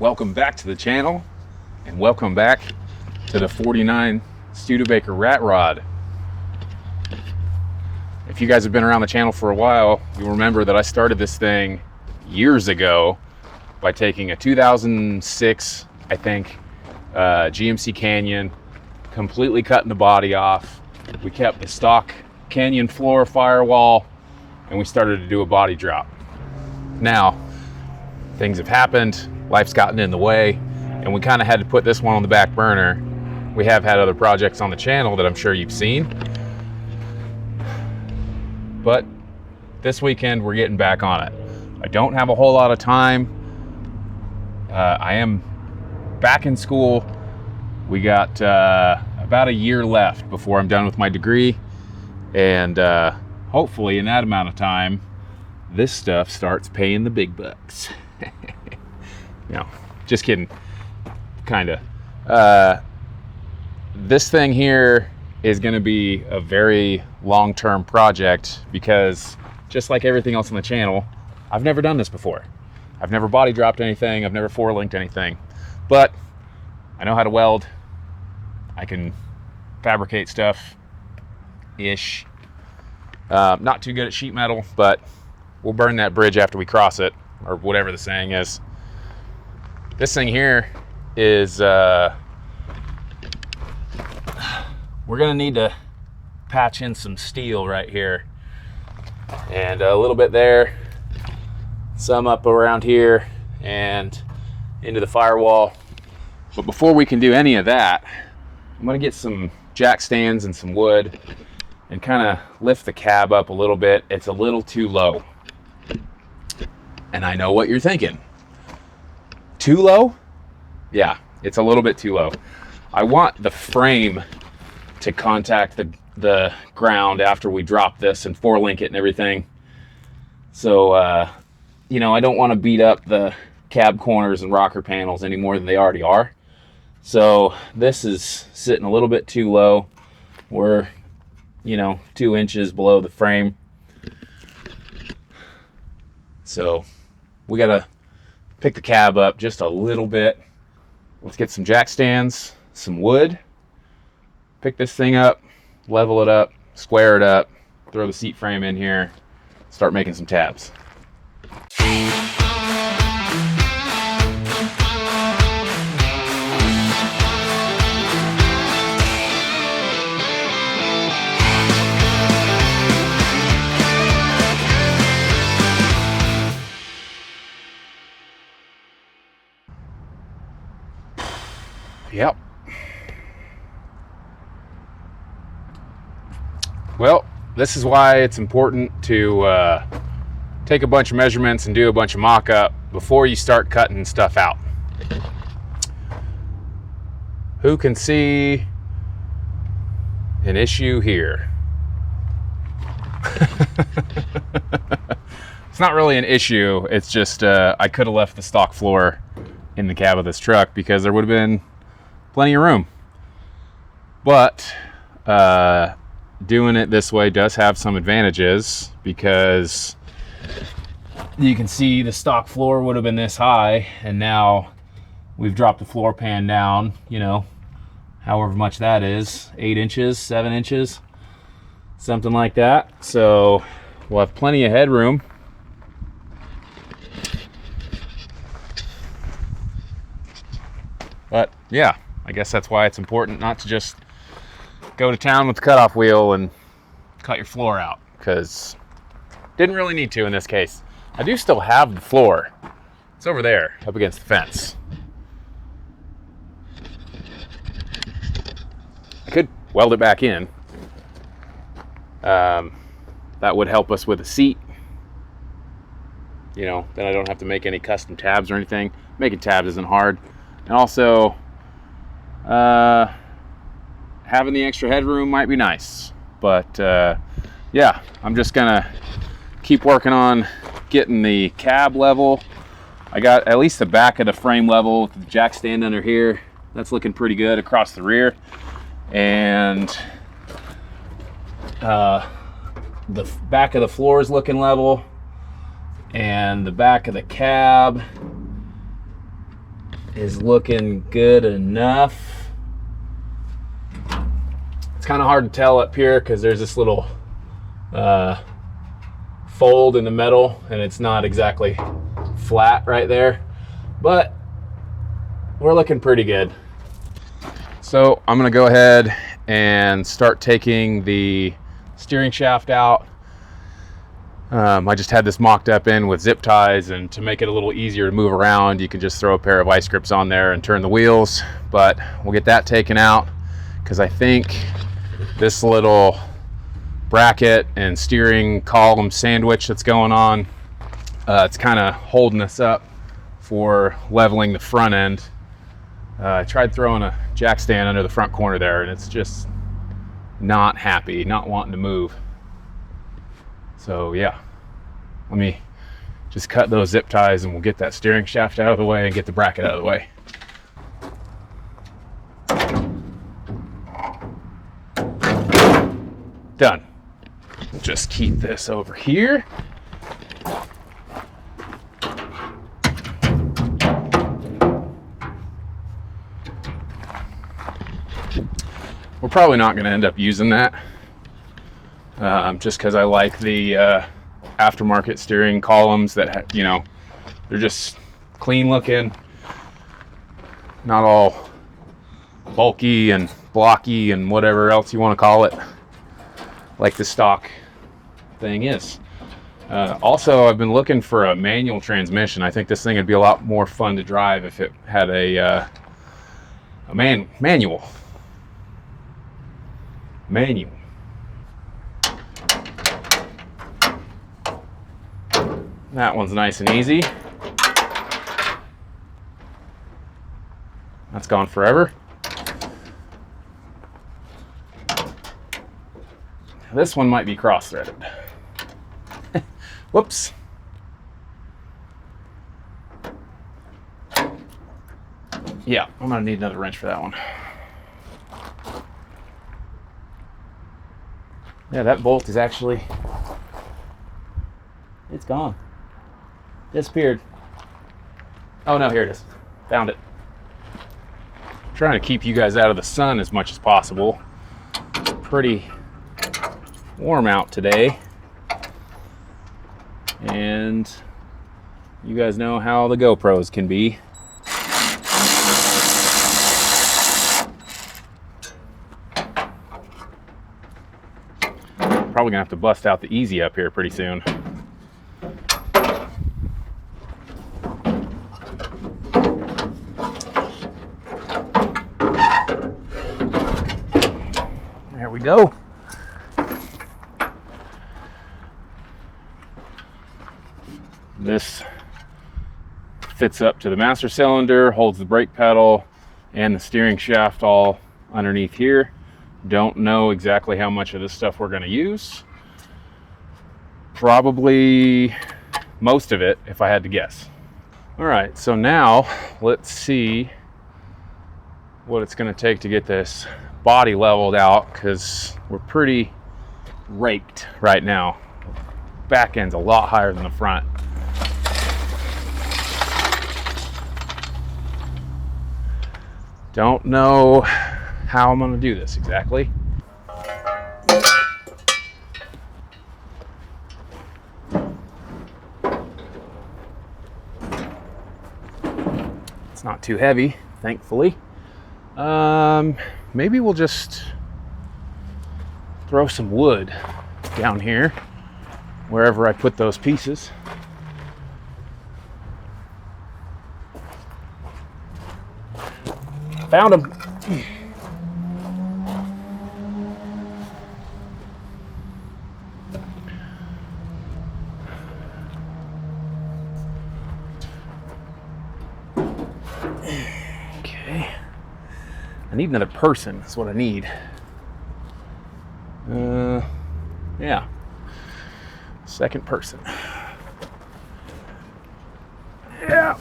Welcome back to the channel, and welcome back to the 49 Studebaker rat rod. If you guys have been around the channel for a while, you'll remember that I started this thing years ago by taking a 2006, I think, GMC Canyon, completely cutting the body off. We kept the stock Canyon floor firewall, and we started to do a body drop. Now, things have happened, life's gotten in the way, and we kind of had to put this one on the back burner. We have had other projects on the channel that I'm sure you've seen, but this weekend we're getting back on it. I don't have a whole lot of time. I am back in school. We got about a year left before I'm done with my degree, and hopefully in that amount of time this stuff starts paying the big bucks. No, just kidding, kind of. This thing here is going to be a very long-term project because, just like everything else on the channel, I've never done this before. I've never body dropped anything, I've never four-linked anything, but I know how to weld. I can fabricate stuff ish. Not too good at sheet metal, but we'll burn that bridge after we cross it, or whatever the saying is. This thing here is, we're gonna need to patch in some steel right here, and a little bit there, some up around here, and into the firewall. But before we can do any of that, I'm gonna get some jack stands and some wood and kind of lift the cab up a little bit. It's a little too low. And I know what you're thinking. Too low? Yeah, it's a little bit too low. I want the frame to contact the ground after we drop this and four-link it and everything. So, you know, I don't want to beat up the cab corners and rocker panels any more than they already are. So this is sitting a little bit too low. We're, you know, 2 inches below the frame. So we gotta pick the cab up just a little bit. Let's get some jack stands, some wood, pick this thing up, level it up, square it up, throw the seat frame in here, start making some tabs. Yep. Well, this is why it's important to take a bunch of measurements and do a bunch of mock-up before you start cutting stuff out. Who can see an issue here? It's not really an issue. It's just I could have left the stock floor in the cab of this truck because there would have been plenty of room. But doing it this way does have some advantages, because you can see the stock floor would have been this high, and now we've dropped the floor pan down, you know, however much that is, 8 inches, 7 inches, something like that. So we'll have plenty of headroom. But yeah, I guess that's why it's important not to just go to town with the cutoff wheel and cut your floor out, because didn't really need to in this case. I do still have the floor. It's over there up against the fence. I could weld it back in. That would help us with the seat. You know, then I don't have to make any custom tabs or anything. Making tabs isn't hard. And also, having the extra headroom might be nice. But yeah, I'm just gonna keep working on getting the cab level. I got at least the back of the frame level with the jack stand under here. That's looking pretty good across the rear. And the back of the floor is looking level. And the back of the cab is looking good enough. It's kind of hard to tell up here because there's this little fold in the metal and it's not exactly flat right there, but we're looking pretty good. So I'm gonna go ahead and start taking the steering shaft out. I just had this mocked up in with zip ties, and to make it a little easier to move around, you can just throw a pair of vice grips on there and turn the wheels. But we'll get that taken out because I think this little bracket and steering column sandwich that's going on, it's kind of holding us up for leveling the front end. I tried throwing a jack stand under the front corner there, and it's just not happy, not wanting to move. So yeah, let me just cut those zip ties and we'll get that steering shaft out of the way and get the bracket out of the way. Done. We'll just keep this over here. We're probably not going to end up using that. Just because I like the aftermarket steering columns that, you know, they're just clean looking, not all bulky and blocky and whatever else you want to call it, like the stock thing is. Also, I've been looking for a manual transmission. I think this thing would be a lot more fun to drive if it had a manual. That one's nice and easy. That's gone forever. This one might be cross-threaded. Whoops. Yeah, I'm gonna need another wrench for that one. Yeah, that bolt is actually, it's gone. Disappeared. Oh no, here it is. Found it. I'm trying to keep you guys out of the sun as much as possible. It's pretty warm out today. And you guys know how the GoPros can be. Probably gonna have to bust out the Easy up here pretty soon. There we go. This fits up to the master cylinder, holds the brake pedal and the steering shaft all underneath here. Don't know exactly how much of this stuff we're going to use. Probably most of it, if I had to guess. All right, so now let's see what it's going to take to get this body leveled out, because we're pretty raked right now. Back end's a lot higher than the front. Don't know how I'm going to do this exactly. It's not too heavy, thankfully. Maybe we'll just throw some wood down here wherever I put those pieces. Found them. Okay. I need another person. That's what I need. Yeah. Second person. Yeah.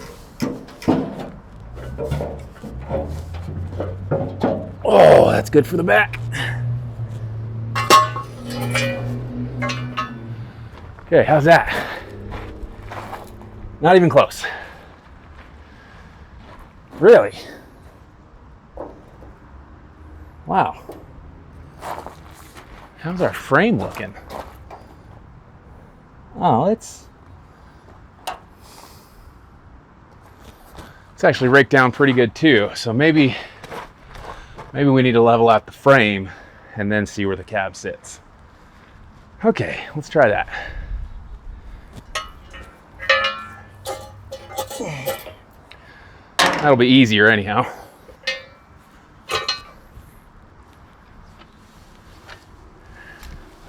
Oh, that's good for the back. Okay, how's that? Not even close. Really? Wow. How's our frame looking? Oh, it's actually raked down pretty good too. So maybe we need to level out the frame and then see where the cab sits. Okay, let's try that. That'll be easier anyhow.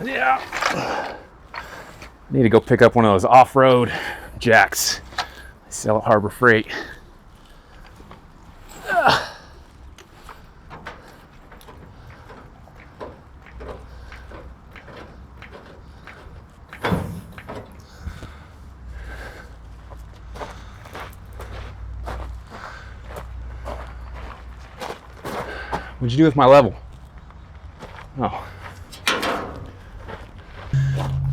Yeah. I need to go pick up one of those off-road jacks they sell at Harbor Freight. What'd you do with my level? Oh.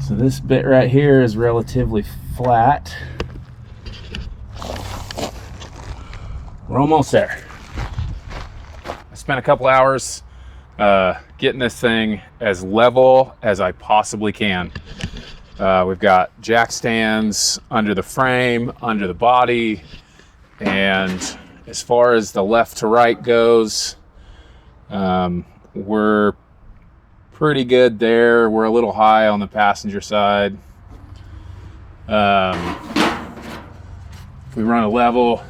So this bit right here is relatively flat. We're almost there. I spent a couple hours getting this thing as level as I possibly can. We've got jack stands under the frame, under the body, and as far as the left to right goes, we're pretty good there. We're a little high on the passenger side. If we run a level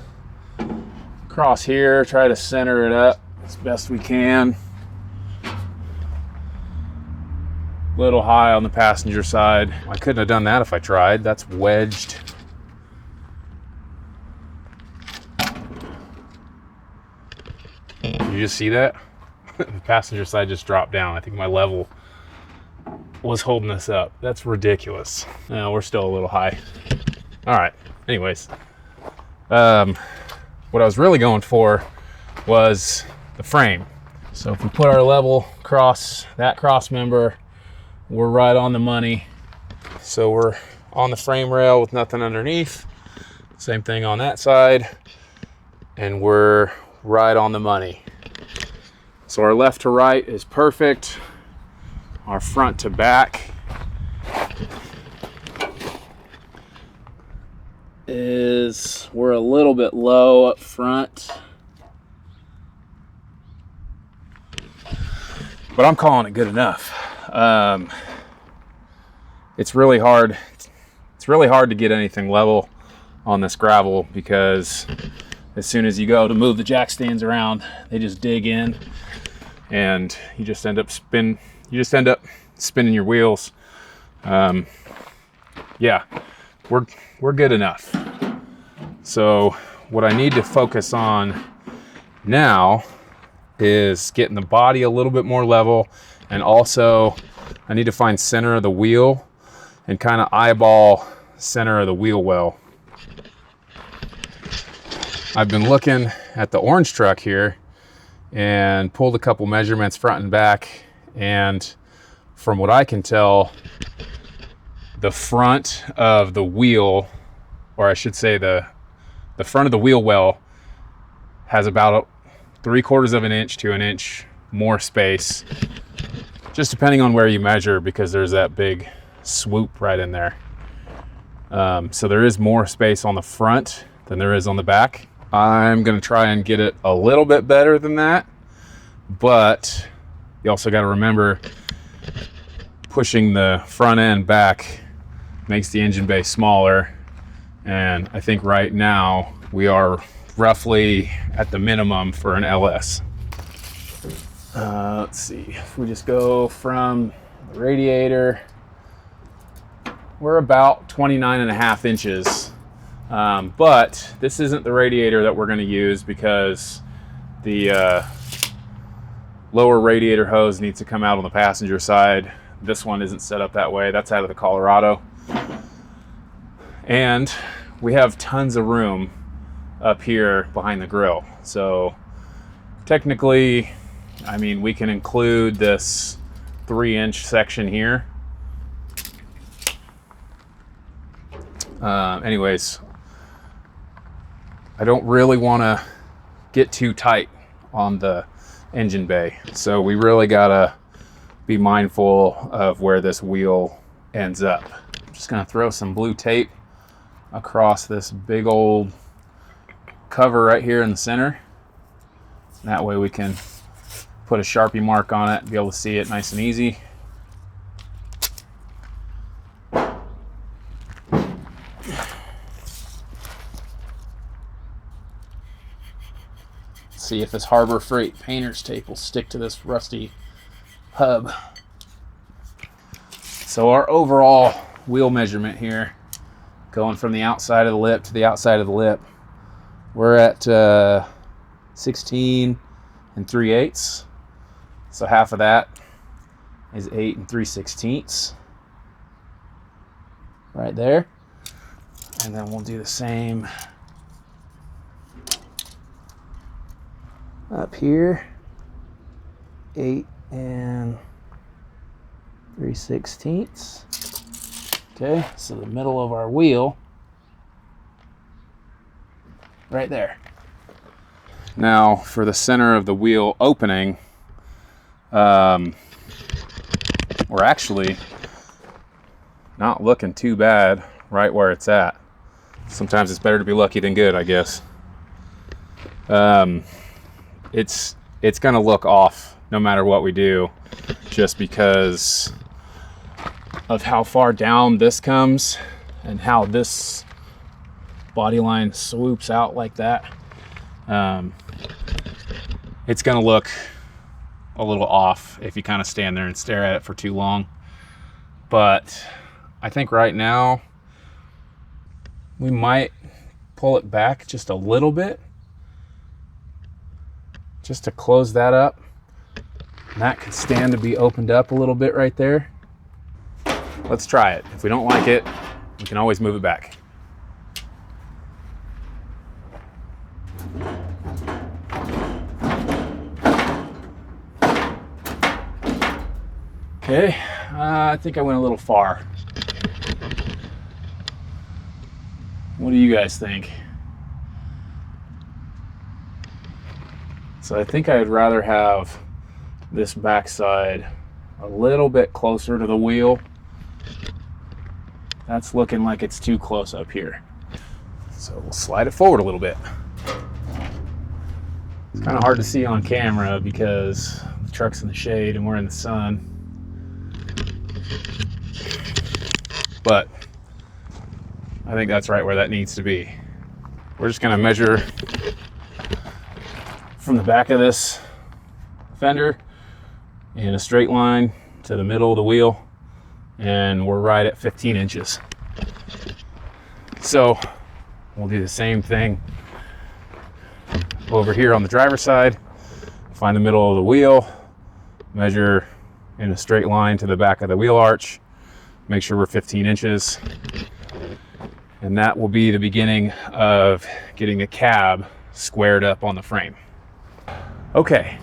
across here, try to center it up as best we can. Little high on the passenger side. I couldn't have done that if I tried. That's wedged. Did you just see that? The passenger side just dropped down. I think my level was holding this up. That's ridiculous. No, we're still a little high. All right. Anyways, what I was really going for was the frame. So if we put our level across that cross member, we're right on the money. So we're on the frame rail with nothing underneath. Same thing on that side. And we're right on the money. So our left to right is perfect. Our front to back we're a little bit low up front. But I'm calling it good enough. It's really hard. It's really hard to get anything level on this gravel because as soon as you go to move the jack stands around, they just dig in, and you just end up spinning your wheels. Yeah, we're good enough. So what I need to focus on now is getting the body a little bit more level, and also I need to find center of the wheel and kind of eyeball center of the wheel well. I've been looking at the orange truck here and pulled a couple measurements front and back, and from what I can tell, the front of the wheel, or I should say the front of the wheel well, has about 3/4 of an inch to an inch more space, just depending on where you measure, because there's that big swoop right in there. So there is more space on the front than there is on the back. I'm gonna try and get it a little bit better than that, but you also got to remember, pushing the front end back makes the engine bay smaller, and I think right now we are roughly at the minimum for an LS. Let's see, if we just go from the radiator, we're about 29.5 inches. But this isn't the radiator that we're going to use, because the lower radiator hose needs to come out on the passenger side. This one isn't set up that way. That's out of the Colorado. And we have tons of room up here behind the grill. So technically, I mean, we can include this 3-inch section here. Anyways, I don't really want to get too tight on the engine bay. So we really gotta be mindful of where this wheel ends up. I'm just gonna throw some blue tape across this big old cover right here in the center. That way we can put a Sharpie mark on it and be able to see it nice and easy. See if this Harbor Freight painter's tape will stick to this rusty hub. So our overall wheel measurement here, going from the outside of the lip to the outside of the lip, we're at 16 3/8. So half of that is 8 3/16 right there. And then we'll do the same up here, 8 3/16. Okay, so the middle of our wheel right there. Now for the center of the wheel opening, we're actually not looking too bad right where it's at. Sometimes it's better to be lucky than good, I guess. It's gonna look off no matter what we do, just because of how far down this comes and how this body line swoops out like that. It's gonna look a little off if you kind of stand there and stare at it for too long. But I think right now we might pull it back just a little bit, just to close that up. And that could stand to be opened up a little bit right there. Let's try it. If we don't like it, we can always move it back. Okay, I think I went a little far. What do you guys think? So I think I'd rather have this backside a little bit closer to the wheel. That's looking like it's too close up here. So we'll slide it forward a little bit. It's kind of hard to see on camera because the truck's in the shade and we're in the sun. But I think that's right where that needs to be. We're just gonna measure from the back of this fender in a straight line to the middle of the wheel, and we're right at 15 inches. So we'll do the same thing over here on the driver's side. Find the middle of the wheel, measure in a straight line to the back of the wheel arch, make sure we're 15 inches. And that will be the beginning of getting the cab squared up on the frame. Okay,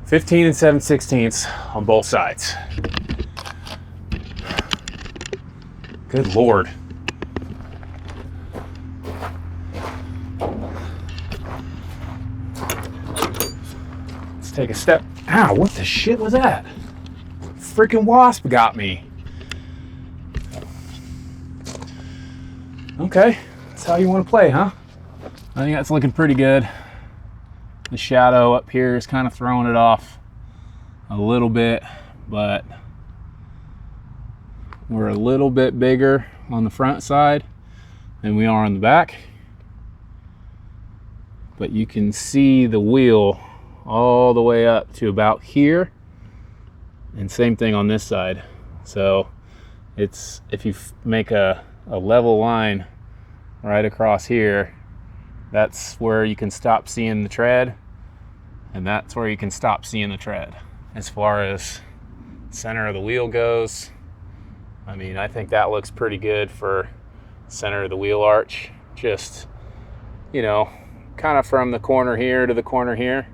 15 7/16 on both sides. Good Lord. Let's take a step. Ow, what the shit was that? Freaking wasp got me. Okay, that's how you want to play, huh? I think that's looking pretty good. The shadow up here is kind of throwing it off a little bit, but we're a little bit bigger on the front side than we are on the back. But you can see the wheel all the way up to about here, and same thing on this side. So it's, if you make a level line right across here, that's where you can stop seeing the tread, and that's where you can stop seeing the tread. As far as center of the wheel goes, I mean, I think that looks pretty good for center of the wheel arch. Just, you know, kind of from the corner here to the corner here.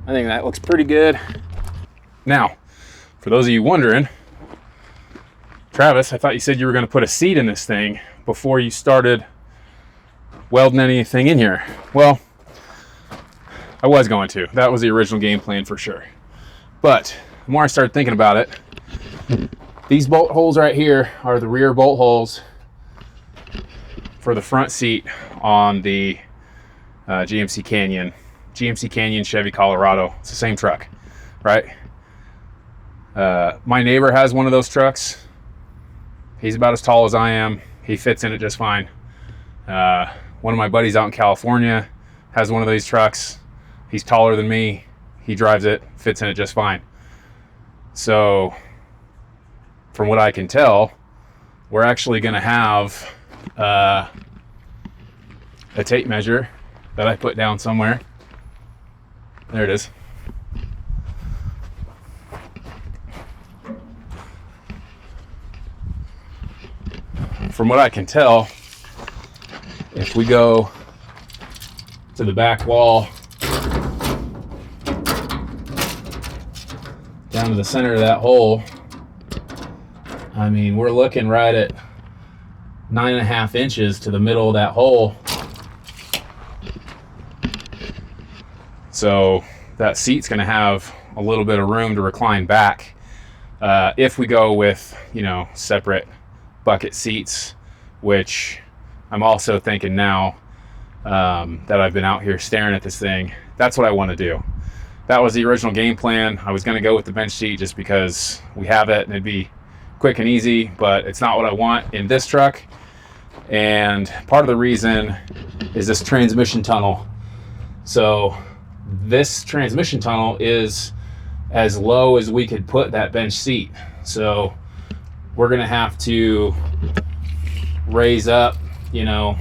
I think that looks pretty good. Now, for those of you wondering, Travis, I thought you said you were going to put a seat in this thing before you started welding anything in here. Well, I was going to. That was the original game plan for sure. But the more I started thinking about it, these bolt holes right here are the rear bolt holes for the front seat on the GMC Canyon. GMC Canyon, Chevy Colorado. It's the same truck, right? My neighbor has one of those trucks. He's about as tall as I am. He fits in it just fine. One of my buddies out in California has one of these trucks. He's taller than me. He drives it, fits in it just fine. So, from what I can tell, we're actually going to have a tape measure that I put down somewhere. There it is. From what I can tell, if we go to the back wall, down to the center of that hole, I mean, we're looking right at 9.5 inches to the middle of that hole. So that seat's going to have a little bit of room to recline back. If we go with, you know, separate bucket seats, which I'm also thinking now that I've been out here staring at this thing, that's what I want to do. That was the original game plan. I was going to go with the bench seat just because we have it and it'd be quick and easy, but it's not what I want in this truck. And part of the reason is this transmission tunnel. So this transmission tunnel is as low as we could put that bench seat. So we're going to have to raise up, you know,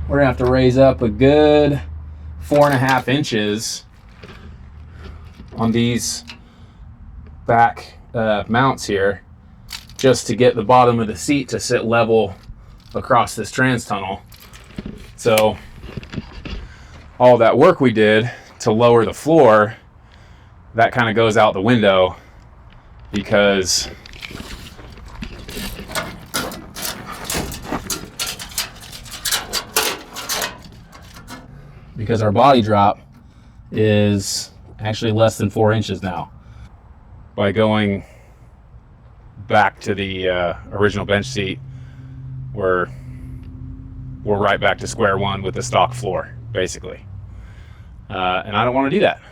we're going to have to raise up a good 4.5 inches on these back mounts here, just to get the bottom of the seat to sit level across this trans tunnel. So all that work we did to lower the floor, that kind of goes out the window because our body drop is actually less than 4 inches now. By going back to the original bench seat, we're right back to square one with the stock floor, basically. And I don't want to do that.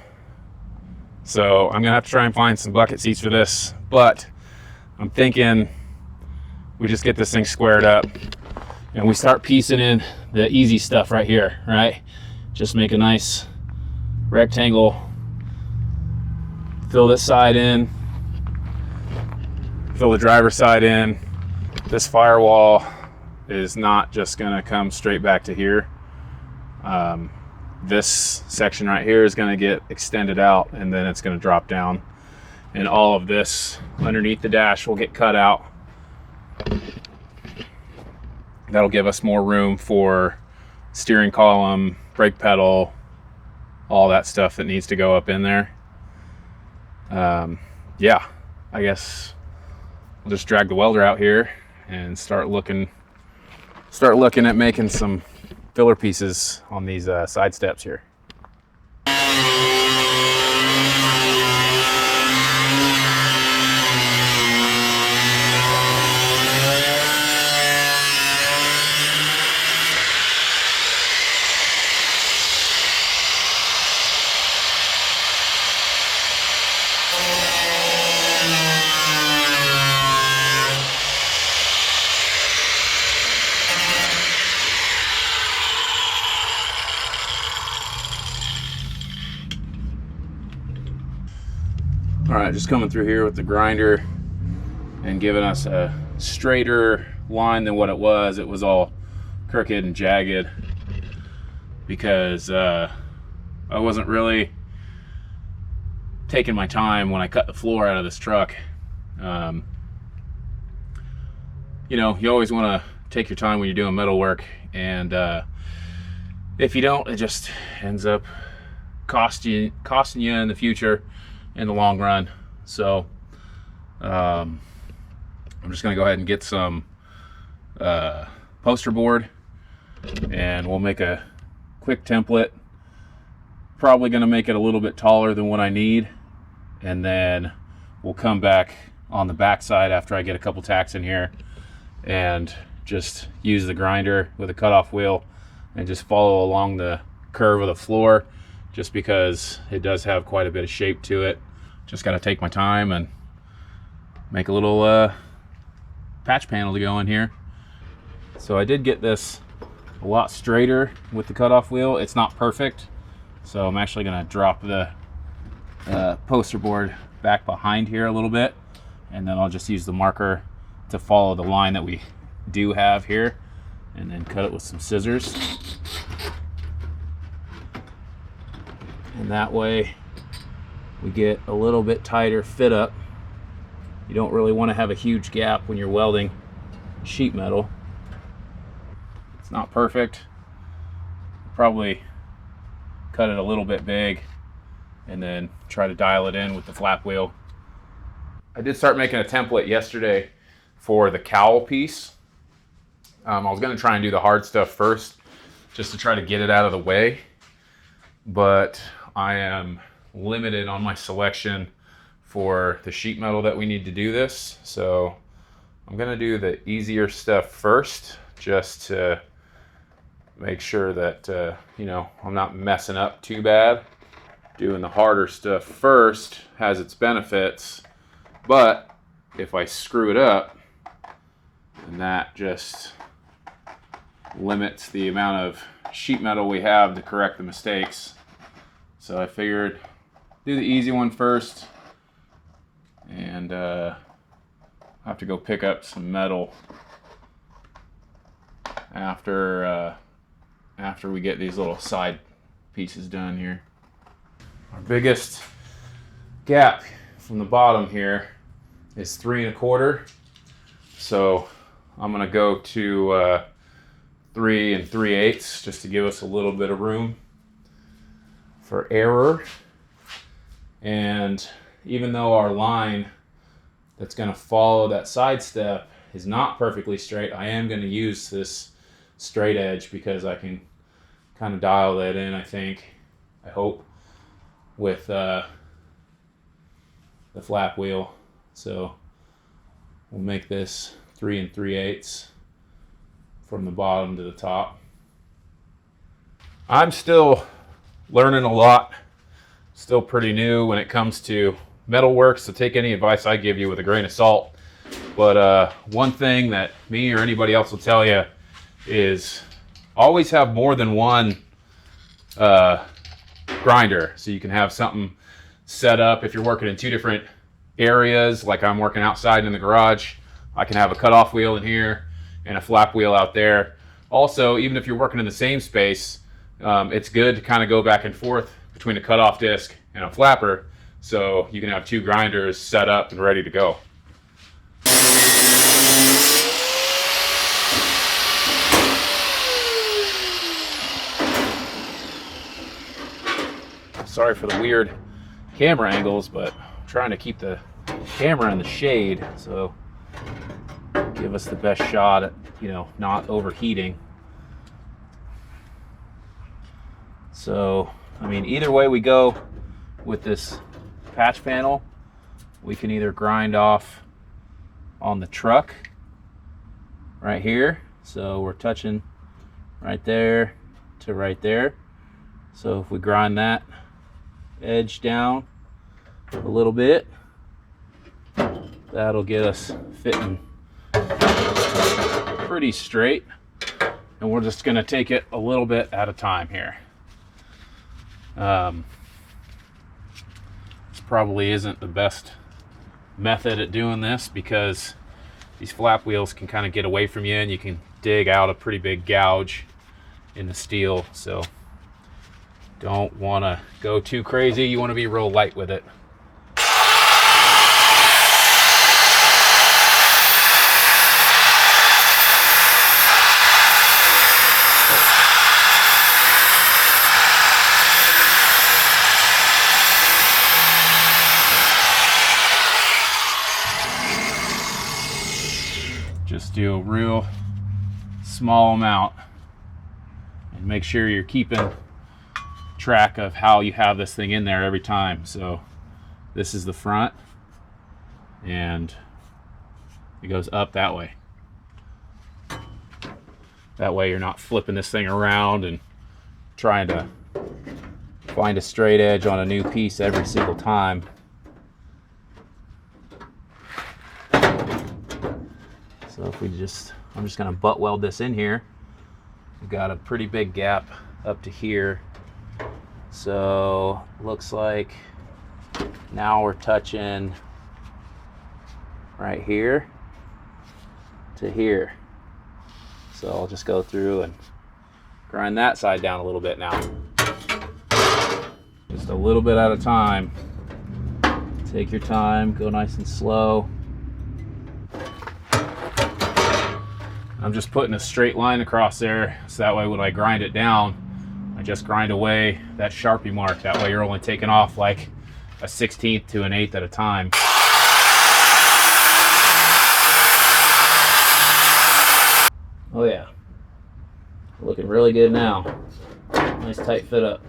So I'm gonna have to try and find some bucket seats for this, but I'm thinking we just get this thing squared up and we start piecing in the easy stuff right here, right? Just make a nice rectangle, fill this side in, fill the driver's side in. This firewall is not just gonna come straight back to here. This section right here is going to get extended out and then it's going to drop down, and all of this underneath the dash will get cut out. That'll give us more room for steering column, brake pedal, all that stuff that needs to go up in there. Yeah, I guess we'll just drag the welder out here and start looking at making some filler pieces on these side steps here. All right, just coming through here with the grinder and giving us a straighter line than what it was. It was all crooked and jagged because I wasn't really taking my time when I cut the floor out of this truck. You know, you always want to take your time when you're doing metal work, and if you don't, it just ends up costing you in the future, in the long run. So I'm just gonna go ahead and get some poster board, and we'll make a quick template. Probably going to make it a little bit taller than what I need, and then we'll come back on the back side after I get a couple tacks in here and just use the grinder with a cutoff wheel and just follow along the curve of the floor, just because it does have quite a bit of shape to it. Just got to take my time and make a little patch panel to go in here. So I did get this a lot straighter with the cutoff wheel. It's not perfect, so I'm actually going to drop the poster board back behind here a little bit, and then I'll just use the marker to follow the line that we do have here, and then cut it with some scissors. And that way we get a little bit tighter fit up. You don't really want to have a huge gap when you're welding sheet metal. It's not perfect. Probably cut it a little bit big and then try to dial it in with the flap wheel. I did start making a template yesterday for the cowl piece. I was going to try and do the hard stuff first, just to try to get it out of the way, but I am limited on my selection for the sheet metal that we need to do this. So I'm going to do the easier stuff first, just to make sure that you know, I'm not messing up too bad. Doing the harder stuff first has its benefits, but if I screw it up, then that just limits the amount of sheet metal we have to correct the mistakes. So I figured do the easy one first, and I have to go pick up some metal after we get these little side pieces done here. Our biggest gap from the bottom here is 3 1/4. So I'm gonna go to 3 3/8 just to give us a little bit of room for error. And even though our line that's going to follow that side step is not perfectly straight, I am going to use this straight edge because I can kind of dial that in, I think, I hope, with the flap wheel. So we'll make this 3 3/8 from the bottom to the top. I'm still learning a lot, still pretty new when it comes to metalwork, so take any advice I give you with a grain of salt. But one thing that me or anybody else will tell you is always have more than one grinder, so you can have something set up. If you're working in 2 different areas, like I'm working outside in the garage, I can have a cutoff wheel in here and a flap wheel out there. Also, even if you're working in the same space, it's good to kind of go back and forth between a cutoff disc and a flapper, so you can have 2 grinders set up and ready to go. Sorry for the weird camera angles, but I'm trying to keep the camera in the shade, so give us the best shot at, you know, not overheating. So, I mean, either way we go with this patch panel, we can either grind off on the truck right here. So we're touching right there to right there. So if we grind that edge down a little bit, that'll get us fitting pretty straight. And we're just gonna take it a little bit at a time here. This probably isn't the best method at doing this because these flap wheels can kind of get away from you and you can dig out a pretty big gouge in the steel. So don't want to go too crazy. You want to be real light with it. Just do a real small amount, and make sure you're keeping track of how you have this thing in there every time. So this is the front, and it goes up that way. That way you're not flipping this thing around and trying to find a straight edge on a new piece every single time. So if I'm just gonna butt weld this in here. We've got a pretty big gap up to here. So looks like now we're touching right here to here. So I'll just go through and grind that side down a little bit now. Just a little bit at a time. Take your time, go nice and slow. I'm just putting a straight line across there, so that way when I grind it down, I just grind away that Sharpie mark. That way you're only taking off like a 1/16 to an 1/8 at a time. Oh yeah, looking really good now. Nice tight fit up.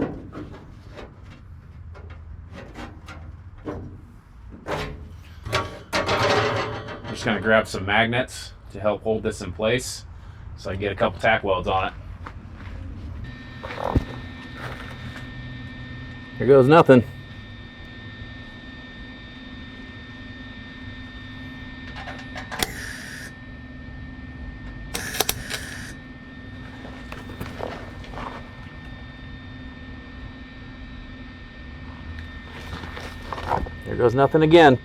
I'm just gonna grab some magnets to help hold this in place so I can get a couple tack welds on it. Here goes nothing. There goes nothing again.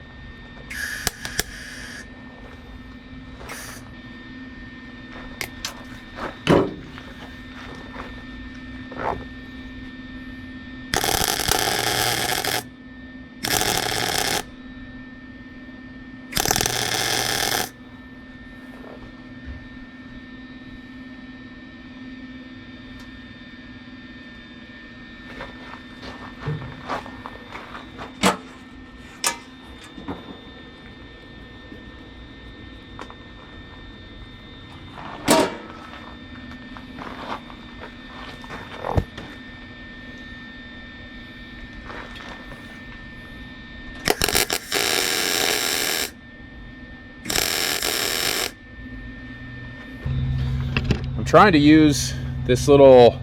Trying to use this little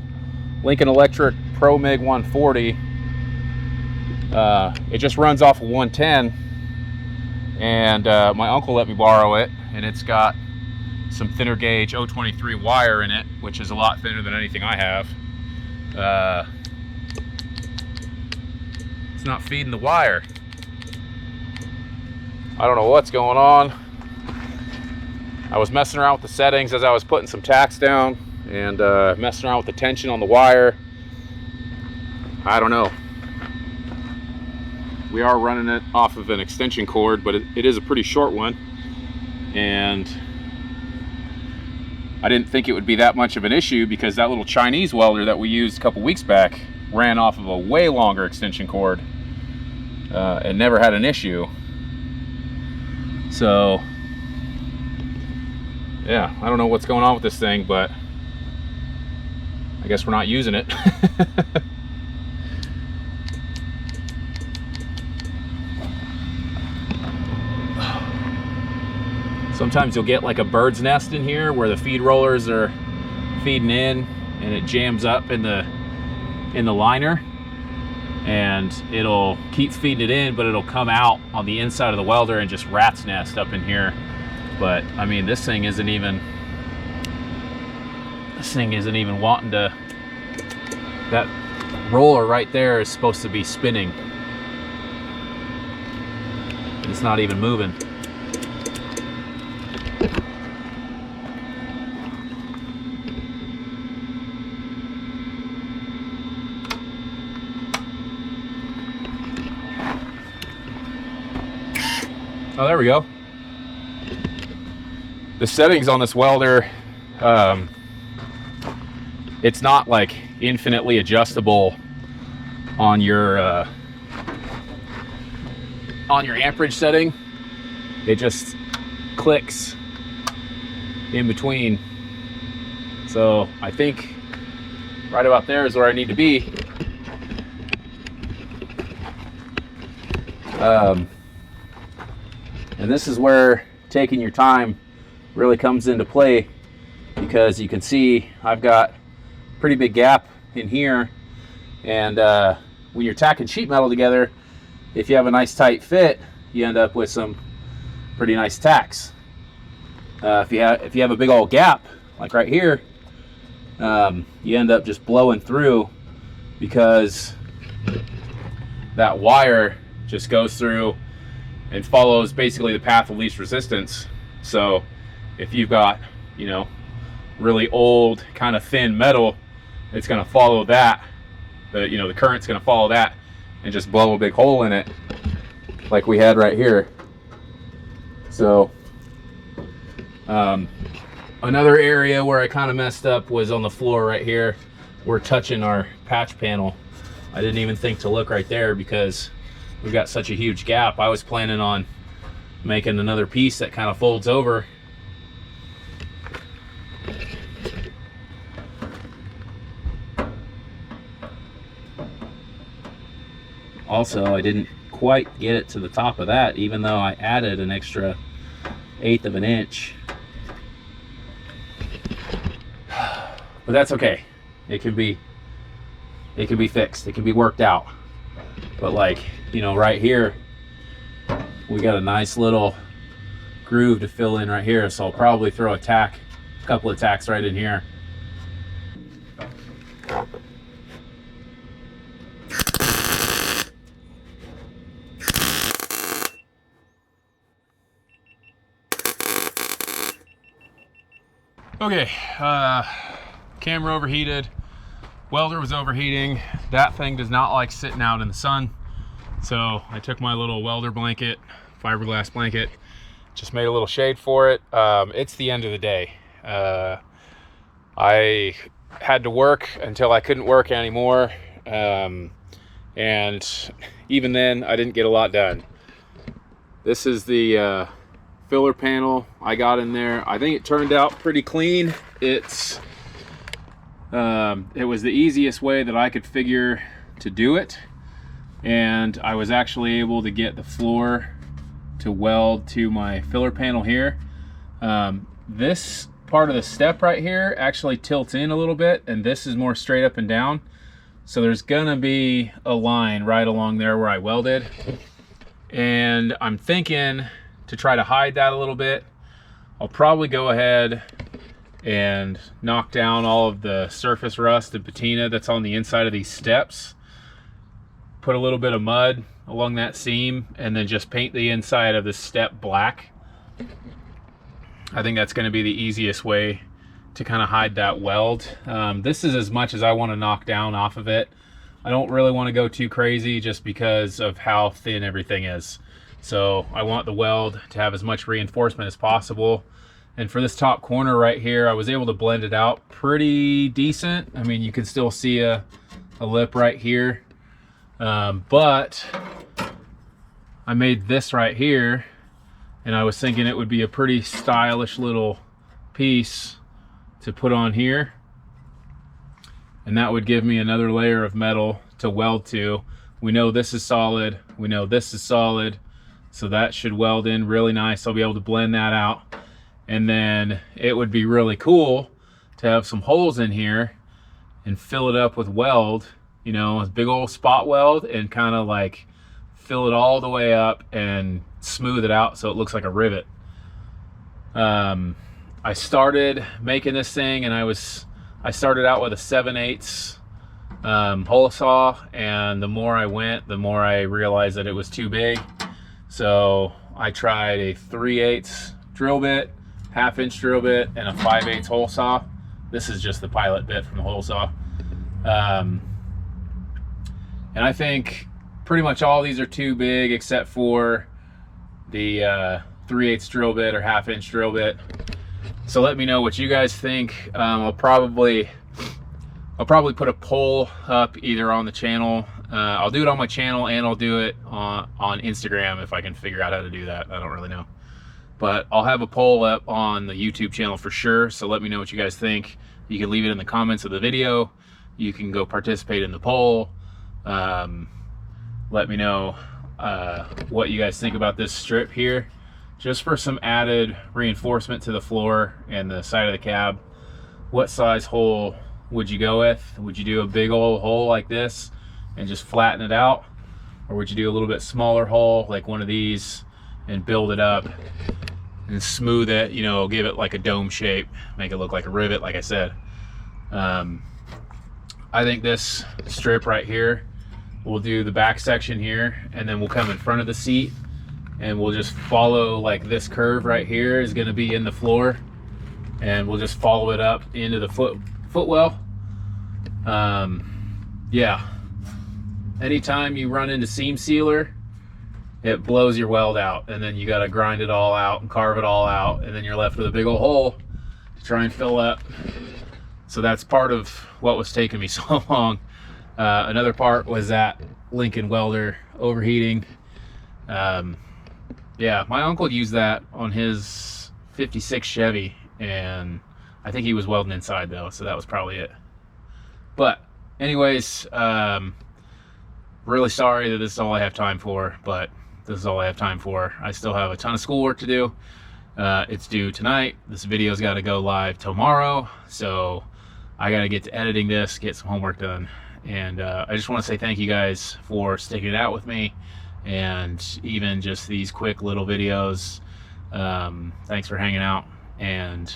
Lincoln Electric Pro MIG 140. It just runs off of 110, and my uncle let me borrow it, and it's got some thinner gauge 023 wire in it, which is a lot thinner than anything I have. It's not feeding the wire. I don't know what's going on. I was messing around with the settings as I was putting some tacks down and messing around with the tension on the wire. I don't know. We are running it off of an extension cord, but it is a pretty short one. And I didn't think it would be that much of an issue because that little Chinese welder that we used a couple weeks back ran off of a way longer extension cord and never had an issue. So yeah, I don't know what's going on with this thing, but I guess we're not using it. Sometimes you'll get like a bird's nest in here where the feed rollers are feeding in and it jams up in the liner, and it'll keep feeding it in, but it'll come out on the inside of the welder and just rat's nest up in here. But I mean, this thing isn't even wanting to. That roller right there is supposed to be spinning. It's not even moving. Oh, there we go. The settings on this welder, it's not like infinitely adjustable on your amperage setting. It just clicks in between So I think right about there is where I need to be. And this is where taking your time really comes into play, because you can see I've got a pretty big gap in here, and when you're tacking sheet metal together, if you have a nice tight fit, you end up with some pretty nice tacks. If you have a big old gap like right here, you end up just blowing through, because that wire just goes through and follows basically the path of least resistance. So if you've got, you know, really old kind of thin metal, it's going to follow that. The current's going to follow that and just blow a big hole in it, like we had right here. So another area where I kind of messed up was on the floor right here. We're touching our patch panel. I didn't even think to look right there because we've got such a huge gap. I was planning on making another piece that kind of folds over. Also, I didn't quite get it to the top of that, even though I added an extra 1/8 of an inch. But that's okay. It can be fixed. It can be worked out. But like, you know, right here, we got a nice little groove to fill in right here. So I'll probably throw a couple of tacks right in here. Okay, camera overheated, welder was overheating. That thing does not like sitting out in the sun. So I took my little welder blanket, fiberglass blanket, just made a little shade for it. It's the end of the day. I had to work until I couldn't work anymore. And even then I didn't get a lot done. This is the filler panel I got in there. I think it turned out pretty clean. It was the easiest way that I could figure to do it, and I was actually able to get the floor to weld to my filler panel here. This part of the step right here actually tilts in a little bit, and this is more straight up and down, so there's gonna be a line right along there where I welded, and I'm thinking to try to hide that a little bit, I'll probably go ahead and knock down all of the surface rust and patina that's on the inside of these steps, put a little bit of mud along that seam, and then just paint the inside of the step black. I think that's going to be the easiest way to kind of hide that weld. This is as much as I want to knock down off of it. I don't really want to go too crazy just because of how thin everything is. So I want the weld to have as much reinforcement as possible. And for this top corner right here, I was able to blend it out pretty decent. I mean, you can still see a lip right here. But I made this right here, and I was thinking it would be a pretty stylish little piece to put on here. And that would give me another layer of metal to weld to. We know this is solid. We know this is solid. So that should weld in really nice. I'll be able to blend that out. And then it would be really cool to have some holes in here and fill it up with weld, you know, a big old spot weld, and kind of like fill it all the way up and smooth it out so it looks like a rivet. I started making this thing, and I started out with a 7/8 hole saw, and the more I went, the more I realized that it was too big. So I tried a 3/8 drill bit, 1/2 inch drill bit, and a 5/8 hole saw. This is just the pilot bit from the hole saw. And I think pretty much all these are too big except for the 3/8 drill bit or 1/2 inch drill bit. So let me know what you guys think. I'll probably put a poll up either on the channel. I'll do it on my channel, and I'll do it on Instagram if I can figure out how to do that. I don't really know. But I'll have a poll up on the YouTube channel for sure, so let me know what you guys think. You can leave it in the comments of the video. You can go participate in the poll. Let me know what you guys think about this strip here, just for some added reinforcement to the floor and the side of the cab. What size hole would you go with? Would you do a big old hole like this and just flatten it out, or would you do a little bit smaller hole like one of these and build it up and smooth it, you know, give it like a dome shape, make it look like a rivet, like I said. I think this strip right here, we'll do the back section here, and then we'll come in front of the seat and we'll just follow, like this curve right here is going to be in the floor, and we'll just follow it up into the footwell. Yeah, anytime you run into seam sealer, it blows your weld out, and then you got to grind it all out and carve it all out, and then you're left with a big old hole to try and fill up. So that's part of what was taking me so long. Another part was that Lincoln welder overheating. Yeah, my uncle used that on his 56 Chevy, and I think he was welding inside though, so that was probably it. But anyways, really sorry that this is all I have time for, but this is all I have time for. I still have a ton of schoolwork to do. It's due tonight. This video's got to go live tomorrow, so I got to get to editing this, get some homework done. And I just want to say thank you guys for sticking it out with me, and even just these quick little videos. Thanks for hanging out. And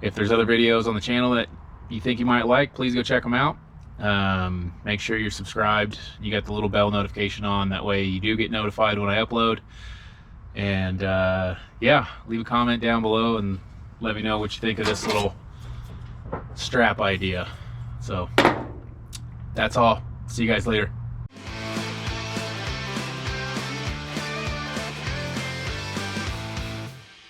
if there's other videos on the channel that you think you might like, please go check them out. Make sure you're subscribed. You got the little bell notification on, that way you do get notified when I upload. And yeah, leave a comment down below and let me know what you think of this little strap idea. So that's all. See you guys later.